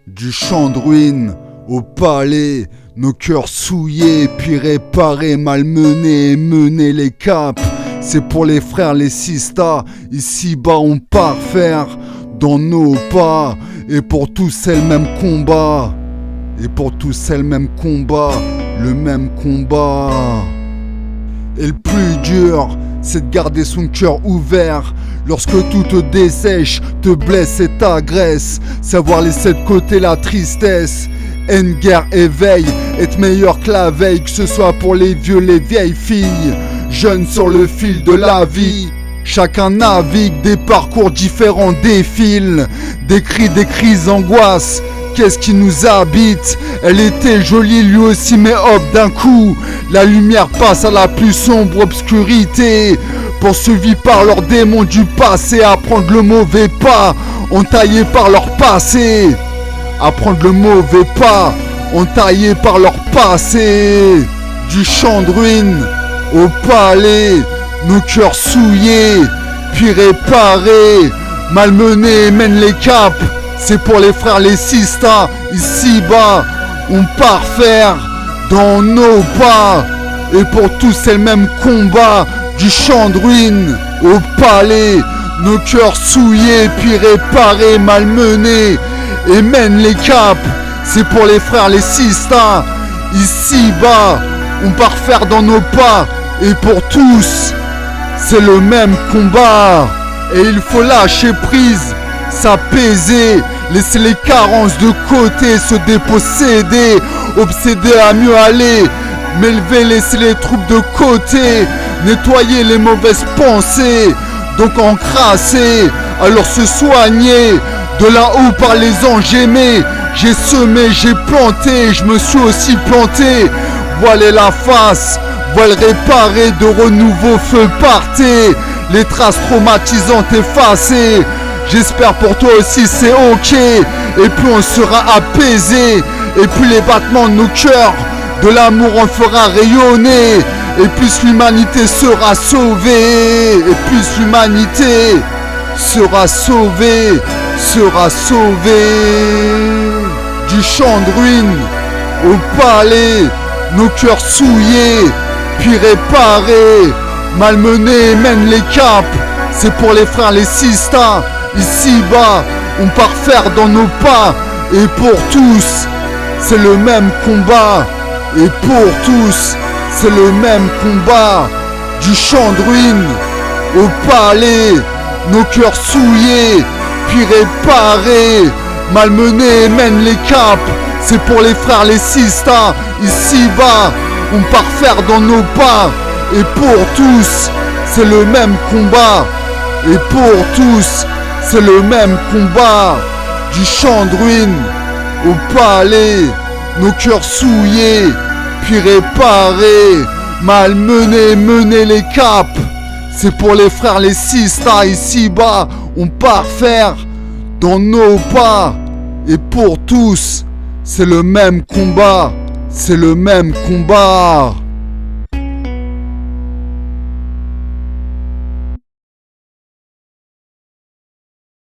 Du champ de ruines au palais, nos cœurs souillés, puis réparés, malmenés, mener les caps. C'est pour les frères, les sistas, ici-bas on part faire dans nos pas. Et pour tous c'est le même combat. Et pour tous c'est le même combat, le même combat. Et le plus dur, c'est de garder son cœur ouvert. Lorsque tout te dessèche, te blesse et t'agresse. Savoir laisser de côté la tristesse. Haine, guerre, éveil, être meilleur que la veille. Que ce soit pour les vieux, les vieilles filles. Jeunes sur le fil de la vie. Chacun navigue, des parcours différents défilent. Des cris, des crises, angoisses. Qu'est-ce qui nous habite? Elle était jolie lui aussi, mais hop, d'un coup la lumière passe à la plus sombre obscurité. Poursuivis par leurs démons du passé, à prendre le mauvais pas, entaillés par leur passé. À prendre le mauvais pas, entaillés par leur passé. Du champ de ruines au palais, nos cœurs souillés, puis réparés, malmenés mènent les caps. C'est pour les frères, les sistas, ici-bas, on part faire dans nos pas. Et pour tous c'est le même combat, du champ de ruines au palais, nos cœurs souillés, puis réparés, malmenés, et mènent les caps. C'est pour les frères, les sistas, ici-bas, on part faire dans nos pas. Et pour tous, c'est le même combat. Et il faut lâcher prise, s'apaiser, laisser les carences de côté, se déposséder, obsédé à mieux aller, m'élever, laisser les troubles de côté, nettoyer les mauvaises pensées, donc encrasser, alors se soigner, de là-haut par les anges aimés. J'ai semé, j'ai planté, je me suis aussi planté, voiler la face, voile réparé, de renouveau feu partez, les traces traumatisantes effacées. J'espère pour toi aussi c'est ok. Et puis on sera apaisé. Et puis les battements de nos cœurs, de l'amour on fera rayonner. Et puis l'humanité sera sauvée. Et puis l'humanité sera sauvée. Sera sauvée. Du champ de ruines au palais, nos cœurs souillés, puis réparés, malmenés mènent les caps. C'est pour les frères, les sistas, ici-bas, on part faire dans nos pas. Et pour tous, c'est le même combat. Et pour tous, c'est le même combat. Du champ de ruines au palais, nos cœurs souillés, puis réparés, malmenés mènent les caps. C'est pour les frères, les sistas, ici-bas, on part faire dans nos pas. Et pour tous, c'est le même combat. Et pour tous, c'est le même combat. Du champ de ruines au palais, nos cœurs souillés, puis réparés, malmenés, mener les caps. C'est pour les frères, les sistas, ici-bas, on part faire dans nos pas. Et pour tous, c'est le même combat. C'est le même combat.